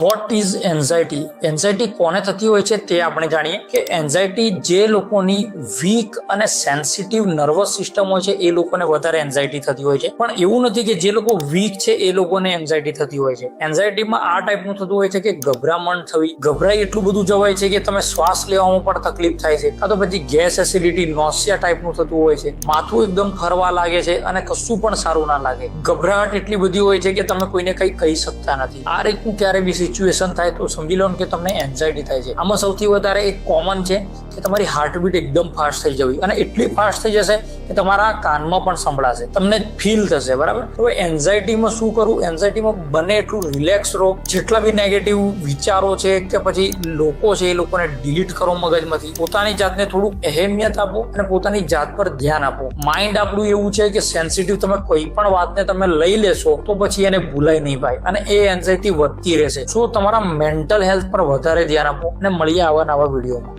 What is anxiety? Anxiety કોને થતી હોય છે તે આપણે જાણીએ કે એન્ઝાયટી જે લોકોની વીક અને સેન્સિટિવ નર્વસ સિસ્ટમ હોય છે એ લોકોને વધારે એન્ઝાયટી થતી હોય છે. પણ એવું નથી કે જે લોકો વીક છે એ લોકોને એન્ઝાયટી થતી હોય છે. એન્ઝાયટીમાં આ ટાઈપનું થતું હોય છે કે ગભરામણ થવી, ગભરાઈ એટલું બધું જવાય છે કે તમે શ્વાસ લેવામાં પણ તકલીફ થાય છે, કાં તો પછી ગેસ એસિડિટી, નોસિયા ટાઈપનું થતું હોય છે, માથું એકદમ ફરવા લાગે છે અને કશું પણ સારું ના લાગે. ગભરાટ એટલી બધી હોય છે કે તમે કોઈને કંઈ કહી શકતા નથી. આ રીતનું ક્યારે બી સિચ્યુએશન થાય તો સમજી લો કે તમને એન્ઝાયટી થાય છે. આમાં સૌથી વધારે એક કોમન છે કે તમારી હાર્ટબીટ એકદમ ફાસ્ટ થઈ જવી, અને એટલી ફાસ્ટ થઈ જશે કે તમારા કાનમાં પણ સંભળાશે, તમને ફીલ થશે. બરાબર? હવે એન્ઝાયટીમાં શું કરવું? એન્ઝાયટીમાં બને એટલું રિલેક્સ રહો. જેટલા બી નેગેટિવ વિચારો છે કે પછી લોકો છે એ લોકોને ડિલીટ કરો મગજમાંથી. પોતાની જાતને થોડું અહેમિયત આપો અને પોતાની જાત પર ધ્યાન આપો. માઇન્ડ આપણું એવું છે કે સેન્સિટિવ, તમે કોઈ પણ વાતને તમે લઈ લેશો તો પછી એને ભૂલાય નહીં ભાઈ, અને એ એન્ઝાયટી વધતી રહેશે. તમારા મેન્ટલ હેલ્થ પર વધારે ધ્યાન આપો અને મળીએ આવા નવા વિડીયોમાં.